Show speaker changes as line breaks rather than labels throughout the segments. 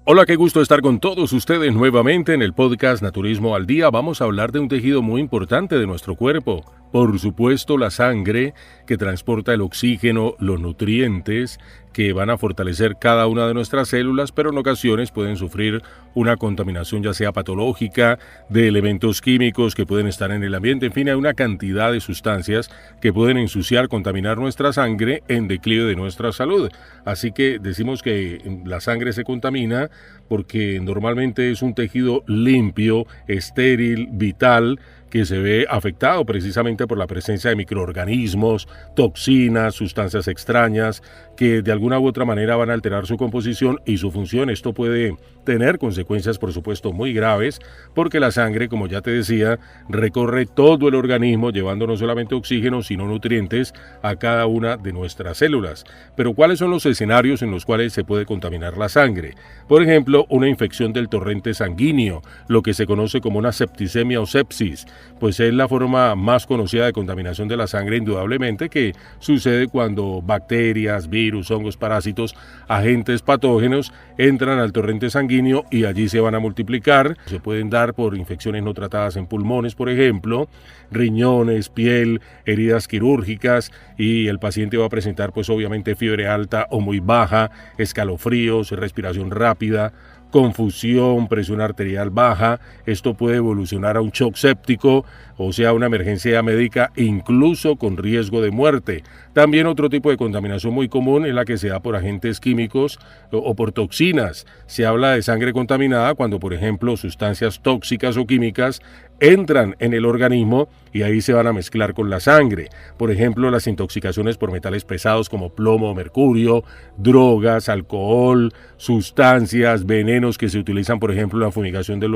Hola, qué gusto estar con todos ustedes nuevamente en el podcast Naturismo al Día. Vamos a hablar de un tejido muy importante de nuestro cuerpo. Por supuesto, la sangre, que transporta el oxígeno, los nutrientes, que van a fortalecer cada una de nuestras células, pero en ocasiones pueden sufrir una contaminación ya sea patológica, de elementos químicos que pueden estar en el ambiente. En fin, hay una cantidad de sustancias que pueden ensuciar, contaminar nuestra sangre en declive de nuestra salud. Así que decimos que la sangre se contamina porque normalmente es un tejido limpio, estéril, vital, que se ve afectado precisamente por la presencia de microorganismos, toxinas, sustancias extrañas, que de alguna u otra manera van a alterar su composición y su función. Esto puede tener consecuencias, por supuesto, muy graves, porque la sangre, como ya te decía, recorre todo el organismo, llevando no solamente oxígeno, sino nutrientes a cada una de nuestras células. Pero ¿cuáles son los escenarios en los cuales se puede contaminar la sangre? Por ejemplo, una infección del torrente sanguíneo, lo que se conoce como una septicemia o sepsis, pues es la forma más conocida de contaminación de la sangre, indudablemente, que sucede cuando bacterias, virus, hongos, parásitos, agentes patógenos entran al torrente sanguíneo y allí se van a multiplicar. Se pueden dar por infecciones no tratadas en pulmones, por ejemplo, riñones, piel, heridas quirúrgicas, y el paciente va a presentar pues obviamente fiebre alta o muy baja, escalofríos, respiración rápida, confusión, presión arterial baja. Esto puede evolucionar a un shock séptico, o sea, una emergencia médica, incluso con riesgo de muerte. También otro tipo de contaminación muy común es la que se da por agentes químicos o por toxinas. Se habla de sangre contaminada cuando, por ejemplo, sustancias tóxicas o químicas entran en el organismo y ahí se van a mezclar con la sangre. Por ejemplo, las intoxicaciones por metales pesados como plomo o mercurio, drogas, alcohol, sustancias, venenos que se utilizan, por ejemplo, en la fumigación de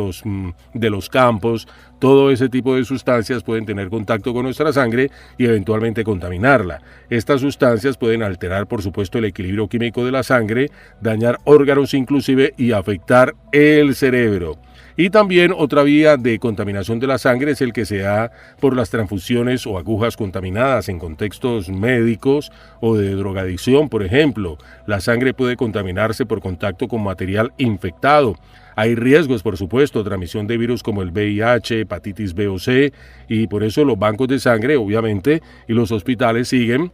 los campos. Todo ese tipo de sustancias pueden tener contacto con nuestra sangre y eventualmente contaminarla. Estas sustancias pueden alterar, por supuesto, el equilibrio químico de la sangre, dañar órganos inclusive y afectar el cerebro. Y también otra vía de contaminación de la sangre es el que se da por las transfusiones o agujas contaminadas en contextos médicos o de drogadicción, por ejemplo. La sangre puede contaminarse por contacto con material infectado. Hay riesgos, por supuesto, transmisión de virus como el VIH, hepatitis B o C, y por eso los bancos de sangre, obviamente, y los hospitales siguen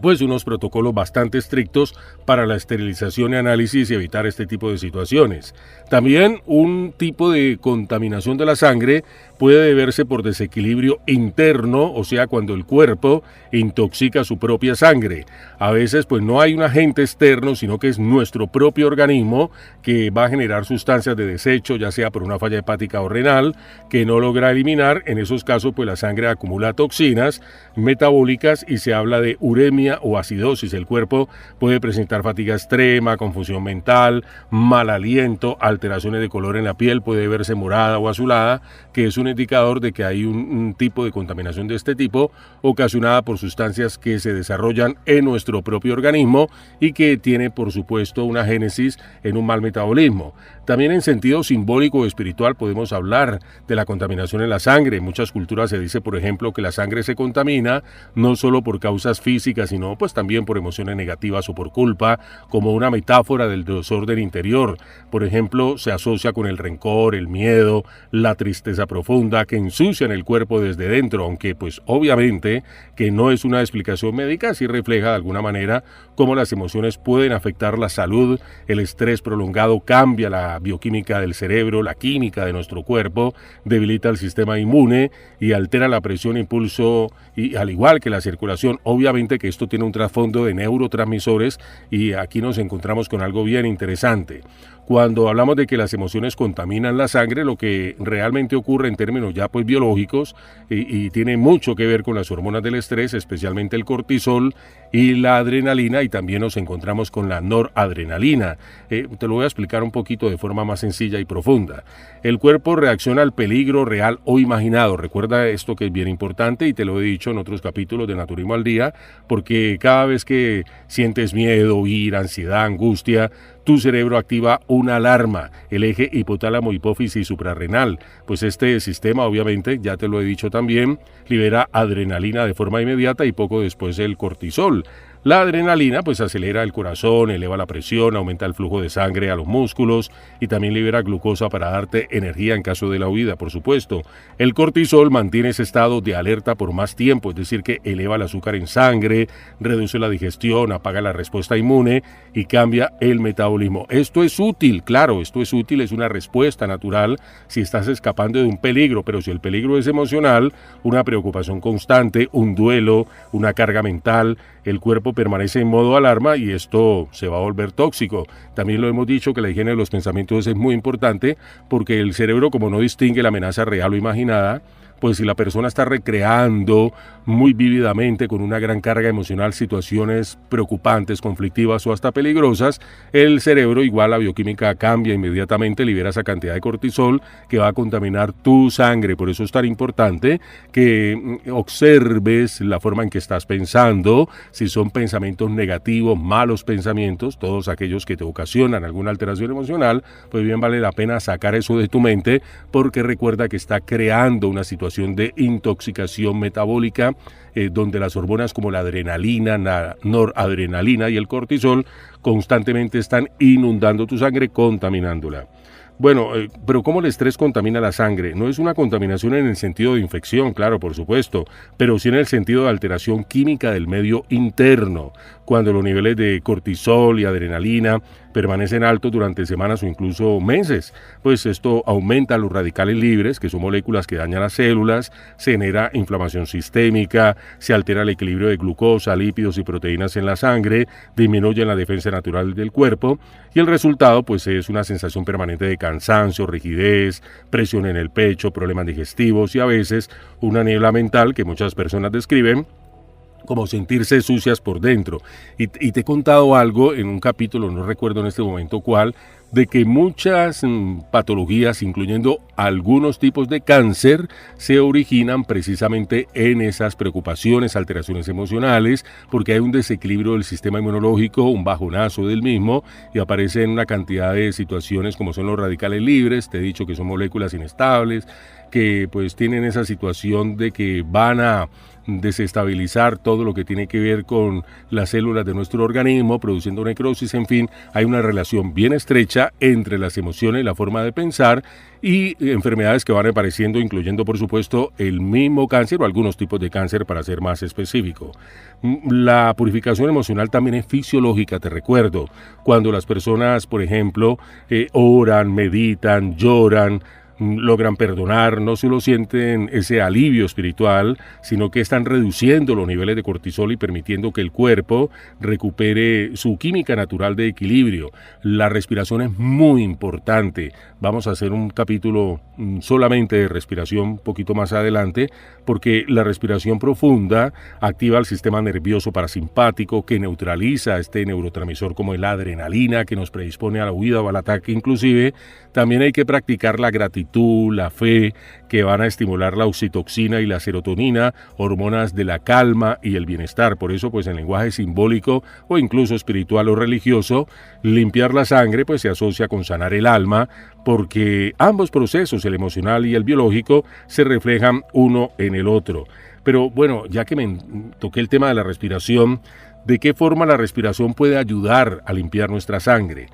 pues unos protocolos bastante estrictos para la esterilización y análisis y evitar este tipo de situaciones. También un tipo de contaminación de la sangre puede deberse por desequilibrio interno, o sea, cuando el cuerpo intoxica su propia sangre. A veces pues no hay un agente externo, sino que es nuestro propio organismo que va a generar sustancias de desecho, ya sea por una falla hepática o renal, que no logra eliminar. En esos casos pues la sangre acumula toxinas metabólicas y se habla de uremia o acidosis. El cuerpo puede presentar fatiga extrema, confusión mental, mal aliento, alteraciones de color en la piel, puede verse morada o azulada, que es un indicador de que hay un tipo de contaminación de este tipo ocasionada por sustancias que se desarrollan en nuestro propio organismo y que tiene, por supuesto, una génesis en un mal metabolismo. También en sentido simbólico o espiritual podemos hablar de la contaminación en la sangre. En muchas culturas se dice, por ejemplo, que la sangre se contamina no solo por causas físicas, sino pues también por emociones negativas o por culpa, como una metáfora del desorden interior. Por ejemplo, se asocia con el rencor, el miedo, la tristeza profunda que ensucian el cuerpo desde dentro, aunque pues obviamente que no es una explicación médica, sí refleja de alguna manera cómo las emociones pueden afectar la salud. El estrés prolongado cambia la bioquímica del cerebro, la química de nuestro cuerpo, debilita el sistema inmune y altera la presión, impulso y al igual que la circulación. Obviamente que esto tiene un trasfondo de neurotransmisores y aquí nos encontramos con algo bien interesante. Cuando hablamos de que las emociones contaminan la sangre, lo que realmente ocurre en términos ya pues biológicos y tiene mucho que ver con las hormonas del estrés, especialmente el cortisol y la adrenalina, y también nos encontramos con la noradrenalina. Te lo voy a explicar un poquito de forma más sencilla y profunda. El cuerpo reacciona al peligro real o imaginado. Recuerda esto que es bien importante y te lo he dicho en otros capítulos de Naturismo al Día, porque cada vez que sientes miedo, ira, ansiedad, angustia, tu cerebro activa una alarma, el eje hipotálamo, hipófisis suprarrenal. Pues este sistema, obviamente, ya te lo he dicho también, libera adrenalina de forma inmediata y poco después el cortisol. La adrenalina pues acelera el corazón, eleva la presión, aumenta el flujo de sangre a los músculos y también libera glucosa para darte energía en caso de la huida, por supuesto. El cortisol mantiene ese estado de alerta por más tiempo, es decir, que eleva el azúcar en sangre, reduce la digestión, apaga la respuesta inmune y cambia el metabolismo. Esto es útil, claro, esto es útil, es una respuesta natural si estás escapando de un peligro, pero si el peligro es emocional, una preocupación constante, un duelo, una carga mental, el cuerpo permanece en modo alarma y esto se va a volver tóxico. También lo hemos dicho que la higiene de los pensamientos es muy importante porque el cerebro, como no distingue la amenaza real o imaginada, pues si la persona está recreando muy vívidamente con una gran carga emocional situaciones preocupantes, conflictivas o hasta peligrosas, el cerebro, igual la bioquímica cambia inmediatamente, libera esa cantidad de cortisol que va a contaminar tu sangre. Por eso es tan importante que observes la forma en que estás pensando, si son pensamientos negativos, malos pensamientos, todos aquellos que te ocasionan alguna alteración emocional, pues bien vale la pena sacar eso de tu mente porque recuerda que está creando una situación de intoxicación metabólica donde las hormonas como la adrenalina, la noradrenalina y el cortisol constantemente están inundando tu sangre, contaminándola. Bueno, pero ¿cómo el estrés contamina la sangre? No es una contaminación en el sentido de infección, claro, por supuesto, pero sí en el sentido de alteración química del medio interno, cuando los niveles de cortisol y adrenalina permanecen altos durante semanas o incluso meses, pues esto aumenta los radicales libres, que son moléculas que dañan las células, se genera inflamación sistémica, se altera el equilibrio de glucosa, lípidos y proteínas en la sangre, disminuye la defensa natural del cuerpo y el resultado pues es una sensación permanente de cansancio, rigidez, presión en el pecho, problemas digestivos y a veces una niebla mental que muchas personas describen como sentirse sucias por dentro. Y te he contado algo en un capítulo, no recuerdo en este momento cuál, de que muchas patologías, incluyendo algunos tipos de cáncer, se originan precisamente en esas preocupaciones, alteraciones emocionales, porque hay un desequilibrio del sistema inmunológico, un bajonazo del mismo, y aparecen una cantidad de situaciones como son los radicales libres, te he dicho que son moléculas inestables, que pues tienen esa situación de que van a desestabilizar todo lo que tiene que ver con las células de nuestro organismo, produciendo necrosis, en fin, hay una relación bien estrecha entre las emociones, la forma de pensar y enfermedades que van apareciendo, incluyendo por supuesto el mismo cáncer o algunos tipos de cáncer para ser más específico. La purificación emocional también es fisiológica, te recuerdo, cuando las personas, por ejemplo, oran, meditan, lloran, logran perdonar, no solo sienten ese alivio espiritual, sino que están reduciendo los niveles de cortisol y permitiendo que el cuerpo recupere su química natural de equilibrio. La respiración es muy importante. Vamos a hacer un capítulo solamente de respiración un poquito más adelante, porque la respiración profunda activa el sistema nervioso parasimpático que neutraliza este neurotransmisor como la adrenalina que nos predispone a la huida o al ataque inclusive. También hay que practicar la gratitud, la fe, que van a estimular la oxitocina y la serotonina, hormonas de la calma y el bienestar. Por eso, pues en lenguaje simbólico o incluso espiritual o religioso, limpiar la sangre pues se asocia con sanar el alma, porque ambos procesos, el emocional y el biológico, se reflejan uno en el otro. Pero bueno, ya que me toqué el tema de la respiración, ¿de qué forma la respiración puede ayudar a limpiar nuestra sangre?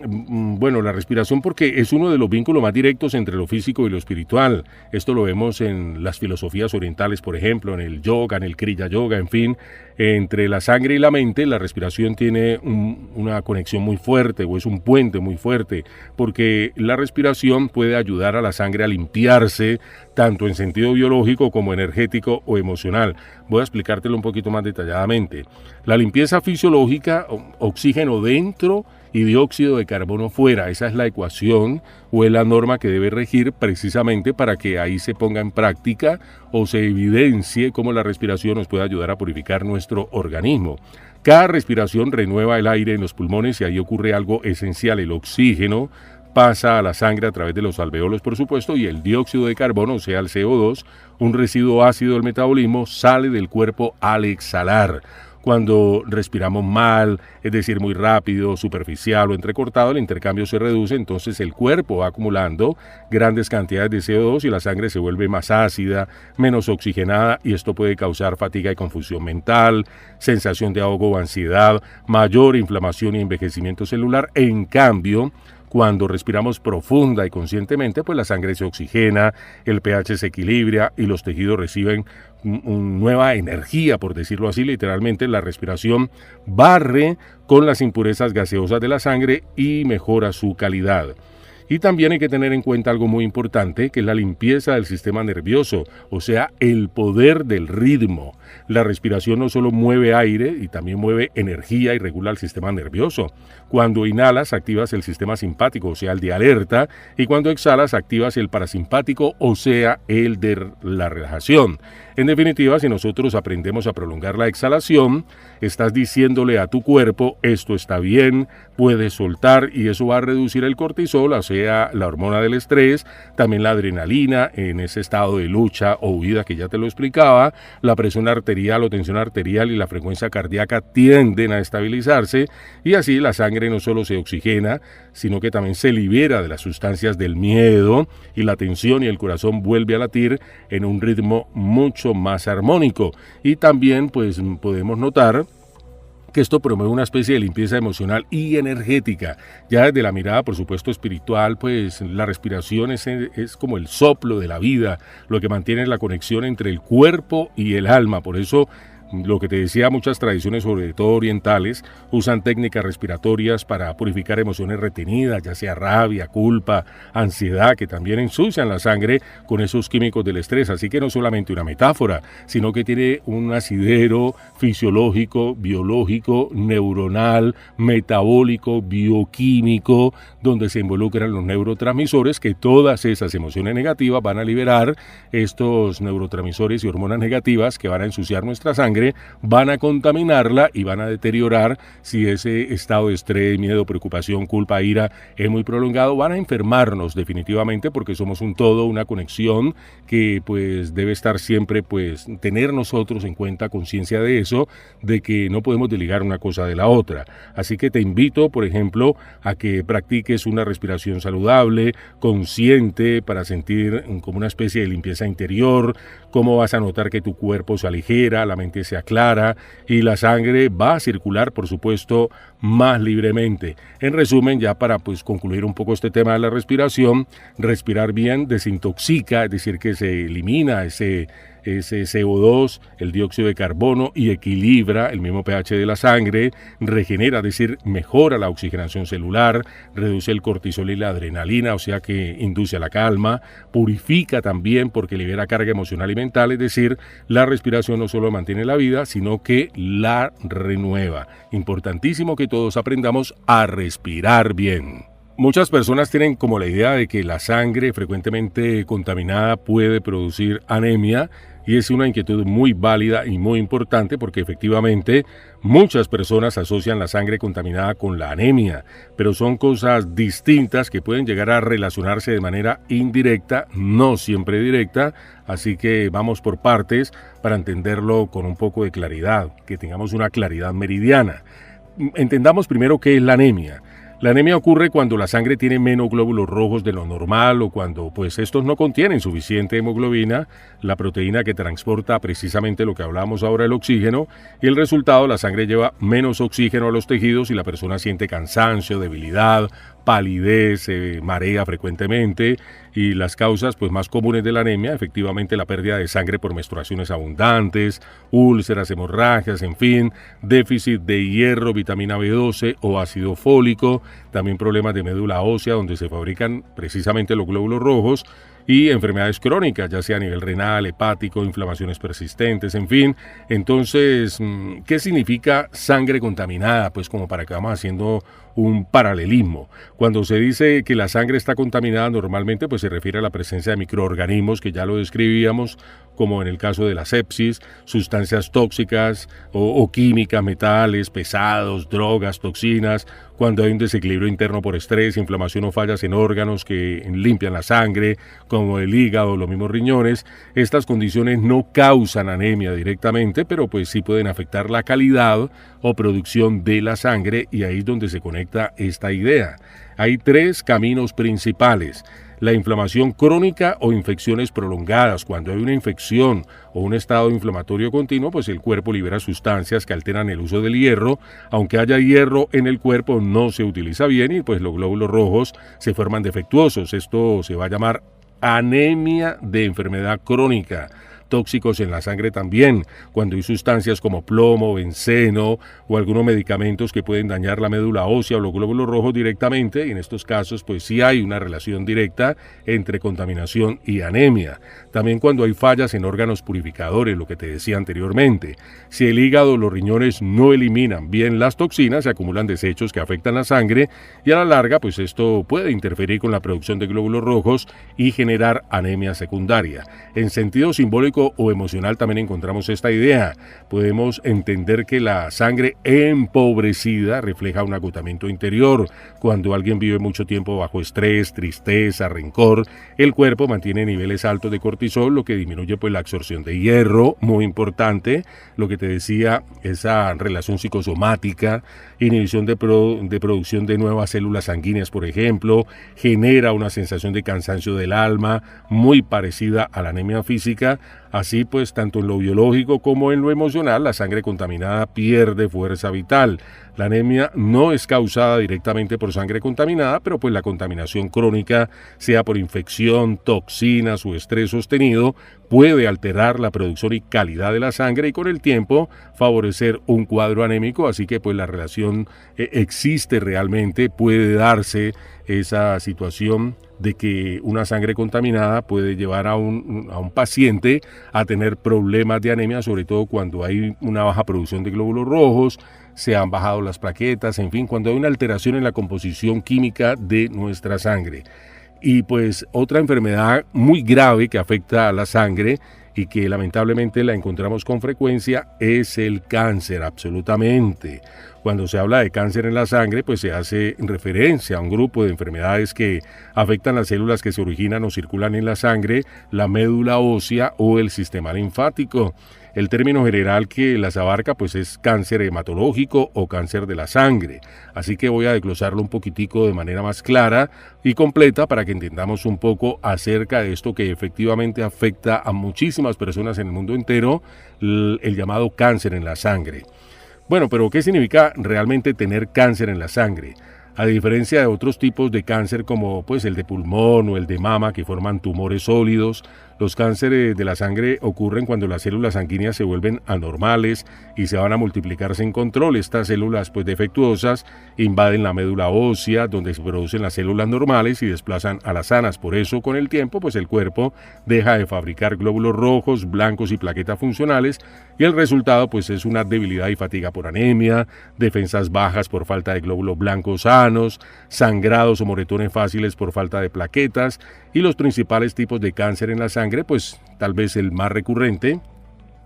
Bueno, la respiración porque es uno de los vínculos más directos entre lo físico y lo espiritual. Esto lo vemos en las filosofías orientales, por ejemplo, en el yoga, en el kriya yoga, en fin. Entre la sangre y la mente, la respiración tiene una conexión muy fuerte o es un puente muy fuerte, porque la respiración puede ayudar a la sangre a limpiarse, tanto en sentido biológico como energético o emocional. Voy a explicártelo un poquito más detalladamente. La limpieza fisiológica, oxígeno dentro y dióxido de carbono fuera, esa es la ecuación o es la norma que debe regir precisamente para que ahí se ponga en práctica o se evidencie cómo la respiración nos puede ayudar a purificar nuestro organismo. Cada respiración renueva el aire en los pulmones y ahí ocurre algo esencial, el oxígeno pasa a la sangre a través de los alveolos, por supuesto, y el dióxido de carbono, o sea, el CO2, un residuo ácido del metabolismo, sale del cuerpo al exhalar. Cuando respiramos mal, es decir, muy rápido, superficial o entrecortado, el intercambio se reduce, entonces el cuerpo va acumulando grandes cantidades de CO2 y la sangre se vuelve más ácida, menos oxigenada, y esto puede causar fatiga y confusión mental, sensación de ahogo o ansiedad, mayor inflamación y envejecimiento celular. En cambio, cuando respiramos profunda y conscientemente, pues la sangre se oxigena, el pH se equilibra y los tejidos reciben nueva energía, por decirlo así. Literalmente la respiración barre con las impurezas gaseosas de la sangre y mejora su calidad. Y también hay que tener en cuenta algo muy importante, que es la limpieza del sistema nervioso, o sea, el poder del ritmo. La respiración no solo mueve aire y también mueve energía y regula el sistema nervioso. Cuando inhalas, activas el sistema simpático, o sea, el de alerta, y cuando exhalas, activas el parasimpático, o sea, el de la relajación. En definitiva, si nosotros aprendemos a prolongar la exhalación, estás diciéndole a tu cuerpo, esto está bien, puedes soltar, y eso va a reducir el cortisol, o sea, la hormona del estrés, también la adrenalina en ese estado de lucha o huida que ya te lo explicaba. La presión arterial o tensión arterial y la frecuencia cardíaca tienden a estabilizarse, y así la sangre no solo se oxigena, sino que también se libera de las sustancias del miedo, y la tensión y el corazón vuelve a latir en un ritmo mucho más armónico. Y también pues podemos notar que esto promueve una especie de limpieza emocional y energética. Ya desde la mirada, por supuesto, espiritual, pues la respiración es como el soplo de la vida, lo que mantiene la conexión entre el cuerpo y el alma. Por eso, lo que te decía, muchas tradiciones, sobre todo orientales, usan técnicas respiratorias para purificar emociones retenidas, ya sea rabia, culpa, ansiedad, que también ensucian la sangre con esos químicos del estrés. Así que no solamente una metáfora, sino que tiene un asidero fisiológico, biológico, neuronal, metabólico, bioquímico, donde se involucran los neurotransmisores, que todas esas emociones negativas van a liberar estos neurotransmisores y hormonas negativas que van a ensuciar nuestra sangre, van a contaminarla y van a deteriorar. Si ese estado de estrés, miedo, preocupación, culpa, ira es muy prolongado, van a enfermarnos definitivamente, porque somos un todo, una conexión que pues debe estar siempre, pues tener nosotros en cuenta, conciencia de eso, de que no podemos desligar una cosa de la otra. Así que te invito, por ejemplo, a que practiques una respiración saludable, consciente, para sentir como una especie de limpieza interior, cómo vas a notar que tu cuerpo se aligera, la mente se aclara y la sangre va a circular, por supuesto, más libremente. En resumen, ya para pues concluir un poco este tema de la respiración, respirar bien desintoxica, es decir, que se elimina ese CO2, el dióxido de carbono, y equilibra el mismo pH de la sangre, regenera, es decir, mejora la oxigenación celular, reduce el cortisol y la adrenalina, o sea que induce a la calma, purifica también porque libera carga emocional y mental, es decir, la respiración no solo mantiene la vida, sino que la renueva. Importantísimo que todos aprendamos a respirar bien. Muchas personas tienen como la idea de que la sangre frecuentemente contaminada puede producir anemia, y es una inquietud muy válida y muy importante, porque efectivamente muchas personas asocian la sangre contaminada con la anemia, pero son cosas distintas que pueden llegar a relacionarse de manera indirecta, no siempre directa. Así que vamos por partes para entenderlo con un poco de claridad, que tengamos una claridad meridiana. Entendamos primero qué es la anemia. La anemia ocurre cuando la sangre tiene menos glóbulos rojos de lo normal, o cuando pues estos no contienen suficiente hemoglobina, la proteína que transporta precisamente lo que hablamos ahora, el oxígeno, y el resultado, la sangre lleva menos oxígeno a los tejidos y la persona siente cansancio, debilidad, palidez, se marea frecuentemente. Y las causas pues más comunes de la anemia, efectivamente, la pérdida de sangre por menstruaciones abundantes, úlceras, hemorragias, en fin, déficit de hierro, vitamina B12 o ácido fólico, también problemas de médula ósea donde se fabrican precisamente los glóbulos rojos, y enfermedades crónicas, ya sea a nivel renal, hepático, inflamaciones persistentes, en fin. Entonces, ¿qué significa sangre contaminada? Pues como para que vamos haciendo un paralelismo. Cuando se dice que la sangre está contaminada normalmente, pues se refiere a la presencia de microorganismos que ya lo describíamos, como en el caso de la sepsis, sustancias tóxicas o químicas, metales pesados, drogas, toxinas, cuando hay un desequilibrio interno por estrés, inflamación o fallas en órganos que limpian la sangre, como el hígado, los mismos riñones. Estas condiciones no causan anemia directamente, pero pues sí pueden afectar la calidad o producción de la sangre, y ahí es donde se conecta esta idea. Hay tres caminos principales: la inflamación crónica o infecciones prolongadas. Cuando hay una infección o un estado inflamatorio continuo, pues el cuerpo libera sustancias que alteran el uso del hierro. Aunque haya hierro en el cuerpo, no se utiliza bien y pues los glóbulos rojos se forman defectuosos. Esto se va a llamar anemia de enfermedad crónica. Tóxicos en la sangre también, cuando hay sustancias como plomo, benceno o algunos medicamentos que pueden dañar la médula ósea o los glóbulos rojos directamente, y en estos casos pues sí hay una relación directa entre contaminación y anemia. También cuando hay fallas en órganos purificadores, lo que te decía anteriormente. Si el hígado o los riñones no eliminan bien las toxinas, se acumulan desechos que afectan la sangre, y a la larga pues esto puede interferir con la producción de glóbulos rojos y generar anemia secundaria. En sentido simbólico o emocional también encontramos esta idea. Podemos entender que la sangre empobrecida refleja un agotamiento interior. Cuando alguien vive mucho tiempo bajo estrés, tristeza, rencor, el cuerpo mantiene niveles altos de cortisol, lo que disminuye pues la absorción de hierro, muy importante, lo que te decía, esa relación psicosomática, inhibición de producción de nuevas células sanguíneas, por ejemplo, genera una sensación de cansancio del alma, muy parecida a la anemia física. Así pues, tanto en lo biológico como en lo emocional, la sangre contaminada pierde fuerza vital. La anemia no es causada directamente por sangre contaminada, pero pues la contaminación crónica, sea por infección, toxinas o estrés sostenido, puede alterar la producción y calidad de la sangre y con el tiempo favorecer un cuadro anémico. Así que pues la relación existe realmente, puede darse esa situación de que una sangre contaminada puede llevar a un paciente a tener problemas de anemia, sobre todo cuando hay una baja producción de glóbulos rojos, se han bajado las plaquetas, en fin, cuando hay una alteración en la composición química de nuestra sangre. Y pues otra enfermedad muy grave que afecta a la sangre y que lamentablemente la encontramos con frecuencia es el cáncer, absolutamente. Cuando se habla de cáncer en la sangre, pues se hace referencia a un grupo de enfermedades que afectan las células que se originan o circulan en la sangre, la médula ósea o el sistema linfático. El término general que las abarca pues es cáncer hematológico o cáncer de la sangre. Así que voy a desglosarlo un poquitico de manera más clara y completa para que entendamos un poco acerca de esto que efectivamente afecta a muchísimas personas en el mundo entero, el llamado cáncer en la sangre. Bueno, pero ¿qué significa realmente tener cáncer en la sangre? A diferencia de otros tipos de cáncer como pues el de pulmón o el de mama, que forman tumores sólidos, los cánceres de la sangre ocurren cuando las células sanguíneas se vuelven anormales y se van a multiplicar sin control. Estas células pues defectuosas invaden la médula ósea, donde se producen las células normales y desplazan a las sanas. Por eso con el tiempo pues el cuerpo deja de fabricar glóbulos rojos, blancos y plaquetas funcionales, y el resultado pues es una debilidad y fatiga por anemia, defensas bajas por falta de glóbulos blancos sanos, sangrados o moretones fáciles por falta de plaquetas. Y los principales tipos de cáncer en la sangre, pues tal vez el más recurrente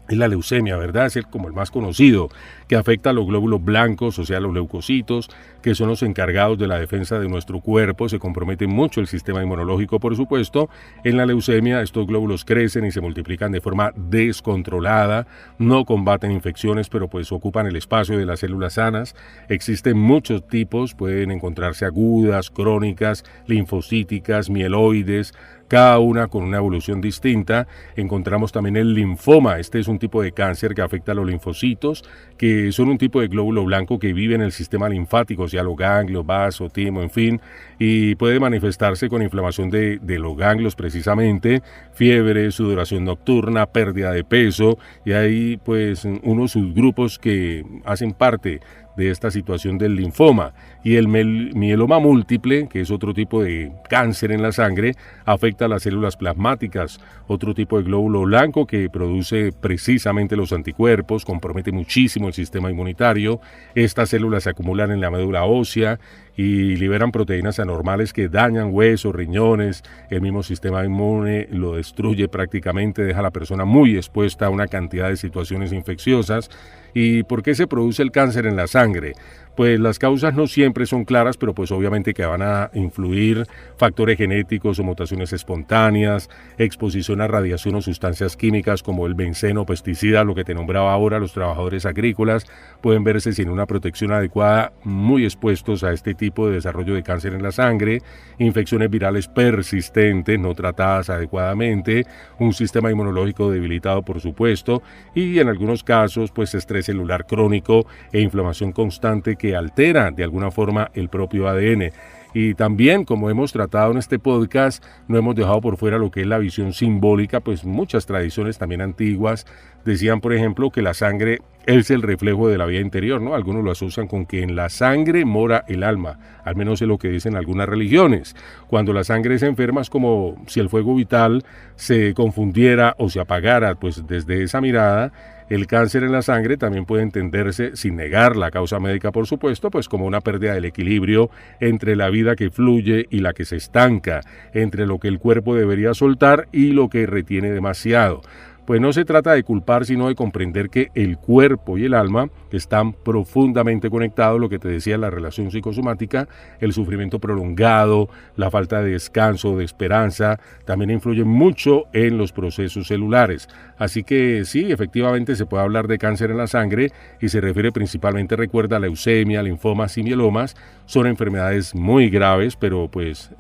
es la leucemia, ¿verdad? Es como el más conocido, que afecta a los glóbulos blancos, o sea, los leucocitos, que son los encargados de la defensa de nuestro cuerpo. Se compromete mucho el sistema inmunológico, por supuesto. En la leucemia, estos glóbulos crecen y se multiplican de forma descontrolada, no combaten infecciones, pero pues ocupan el espacio de las células sanas. Existen muchos tipos, pueden encontrarse agudas, crónicas, linfocíticas, mieloides, cada una con una evolución distinta. Encontramos también el linfoma. Este es un tipo de cáncer que afecta a los linfocitos, que son un tipo de glóbulo blanco que vive en el sistema linfático, o sea, los ganglios, vaso, timo, en fin, y puede manifestarse con inflamación de los ganglios precisamente, fiebre, sudoración nocturna, pérdida de peso, y hay pues unos subgrupos que hacen parte de esta situación del linfoma. Y el mieloma múltiple, que es otro tipo de cáncer en la sangre, afecta a las células plasmáticas, otro tipo de glóbulo blanco que produce precisamente los anticuerpos, compromete muchísimo el sistema inmunitario. Estas células se acumulan en la médula ósea y liberan proteínas anormales que dañan huesos, riñones, el mismo sistema inmune lo destruye prácticamente, deja a la persona muy expuesta a una cantidad de situaciones infecciosas. ¿Y por qué se produce el cáncer en la sangre? Pues las causas no siempre son claras, pero pues obviamente que van a influir factores genéticos o mutaciones espontáneas, exposición a radiación o sustancias químicas como el benceno, pesticidas, lo que te nombraba ahora, los trabajadores agrícolas pueden verse sin una protección adecuada, muy expuestos a este tipo de desarrollo de cáncer en la sangre, infecciones virales persistentes, no tratadas adecuadamente, un sistema inmunológico debilitado por supuesto, y en algunos casos pues estrés celular crónico e inflamación constante que altera de alguna forma el propio ADN. Y también, como hemos tratado en este podcast, no hemos dejado por fuera lo que es la visión simbólica, pues muchas tradiciones también antiguas decían, por ejemplo, que la sangre es el reflejo de la vida interior, ¿no? Algunos lo asocian con que en la sangre mora el alma, al menos es lo que dicen algunas religiones. Cuando la sangre se enferma es como si el fuego vital se confundiera o se apagara, pues desde esa mirada, el cáncer en la sangre también puede entenderse, sin negar la causa médica por supuesto, pues como una pérdida del equilibrio entre la vida que fluye y la que se estanca, entre lo que el cuerpo debería soltar y lo que retiene demasiado. Pues no se trata de culpar, sino de comprender que el cuerpo y el alma están profundamente conectados, lo que te decía, la relación psicosomática, el sufrimiento prolongado, la falta de descanso, de esperanza, también influyen mucho en los procesos celulares. Así que sí, efectivamente se puede hablar de cáncer en la sangre y se refiere principalmente, recuerda, a leucemia, linfomas y mielomas. Son enfermedades muy graves, pero pues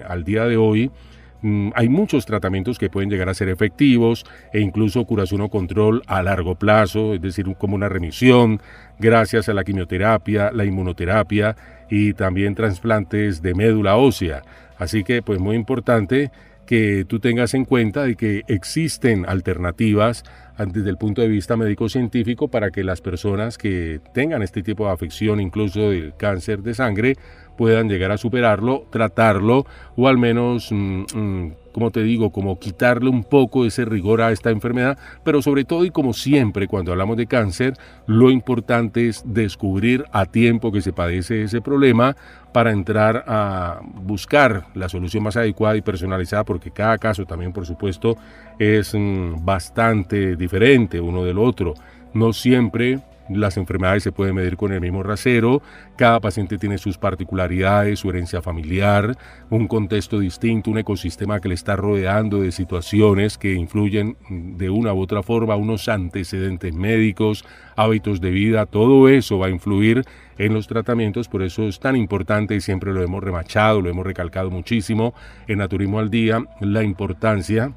al día de hoy hay muchos tratamientos que pueden llegar a ser efectivos e incluso curación o control a largo plazo, es decir, como una remisión, gracias a la quimioterapia, la inmunoterapia y también trasplantes de médula ósea. Así que, pues muy importante que tú tengas en cuenta de que existen alternativas desde el punto de vista médico-científico para que las personas que tengan este tipo de afección, incluso del cáncer de sangre, puedan llegar a superarlo, tratarlo o al menos, como te digo, como quitarle un poco ese rigor a esta enfermedad, pero sobre todo y como siempre cuando hablamos de cáncer, lo importante es descubrir a tiempo que se padece ese problema para entrar a buscar la solución más adecuada y personalizada, porque cada caso también, por supuesto, es bastante diferente uno del otro. No siempre las enfermedades se pueden medir con el mismo rasero, cada paciente tiene sus particularidades, su herencia familiar, un contexto distinto, un ecosistema que le está rodeando de situaciones que influyen de una u otra forma, unos antecedentes médicos, hábitos de vida, todo eso va a influir en los tratamientos, por eso es tan importante y siempre lo hemos remachado, lo hemos recalcado muchísimo en Naturismo al Día, la importancia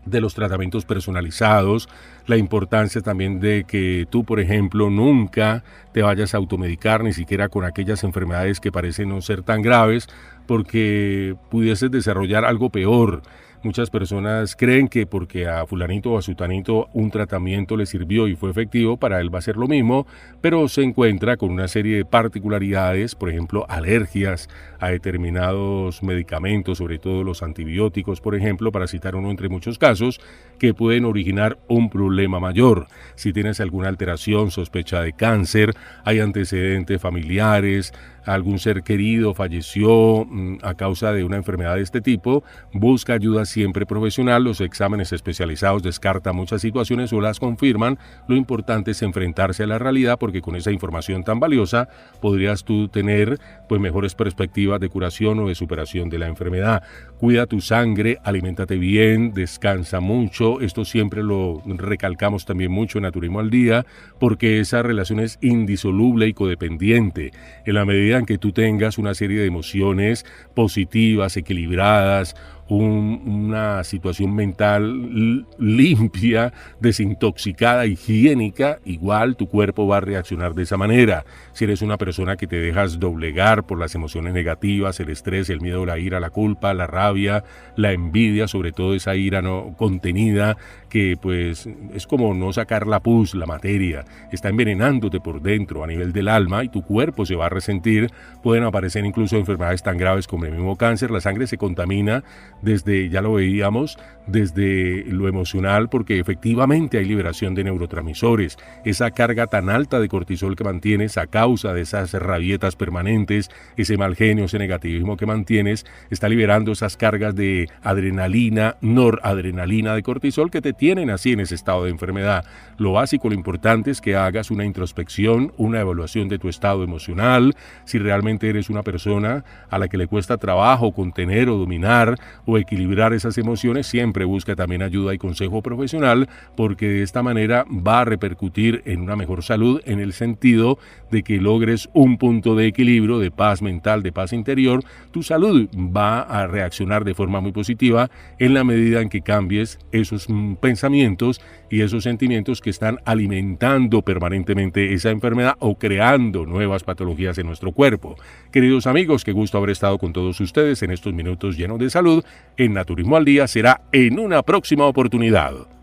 de los tratamientos personalizados, la importancia también de que tú, por ejemplo, nunca te vayas a automedicar, ni siquiera con aquellas enfermedades que parecen no ser tan graves, porque pudieses desarrollar algo peor. Muchas personas creen que porque a fulanito o a sutanito un tratamiento le sirvió y fue efectivo, para él va a ser lo mismo, pero se encuentra con una serie de particularidades, por ejemplo, alergias a determinados medicamentos, sobre todo los antibióticos, por ejemplo, para citar uno entre muchos casos, que pueden originar un problema mayor. Si tienes alguna alteración, sospecha de cáncer, hay antecedentes familiares, algún ser querido falleció a causa de una enfermedad de este tipo, busca ayuda siempre profesional. Los exámenes especializados descartan muchas situaciones o las confirman. Lo importante es enfrentarse a la realidad, porque con esa información tan valiosa podrías tú tener pues mejores perspectivas de curación o de superación de la enfermedad. Cuida tu sangre, aliméntate bien, descansa mucho. Esto siempre lo recalcamos también mucho en Naturismo al Día, porque esa relación es indisoluble y codependiente. En la medida en que tú tengas una serie de emociones positivas, equilibradas, una situación mental limpia, desintoxicada, higiénica, igual tu cuerpo va a reaccionar de esa manera. Si eres una persona que te dejas doblegar por las emociones negativas, el estrés, el miedo, la ira, la culpa, la rabia, la envidia, sobre todo esa ira no contenida, que pues es como no sacar la pus, la materia, está envenenándote por dentro a nivel del alma y tu cuerpo se va a resentir. Pueden aparecer incluso enfermedades tan graves como el mismo cáncer. La sangre se contamina desde, ya lo veíamos, desde lo emocional, porque efectivamente hay liberación de neurotransmisores. Esa carga tan alta de cortisol que mantienes a causa de esas rabietas permanentes, ese mal genio, ese negativismo que mantienes, está liberando esas cargas de adrenalina, noradrenalina de cortisol que te tienen así en ese estado de enfermedad. Lo básico, lo importante es que hagas una introspección, una evaluación de tu estado emocional, si realmente eres una persona a la que le cuesta trabajo contener o dominar o equilibrar esas emociones. Siempre busca también ayuda y consejo profesional, porque de esta manera va a repercutir en una mejor salud, en el sentido de que logres un punto de equilibrio, de paz mental, de paz interior. Tu salud va a reaccionar de forma muy positiva en la medida en que cambies esos pensamientos y esos sentimientos que están alimentando permanentemente esa enfermedad o creando nuevas patologías en nuestro cuerpo. Queridos amigos, qué gusto haber estado con todos ustedes en estos minutos llenos de salud. En Naturismo al Día será en una próxima oportunidad.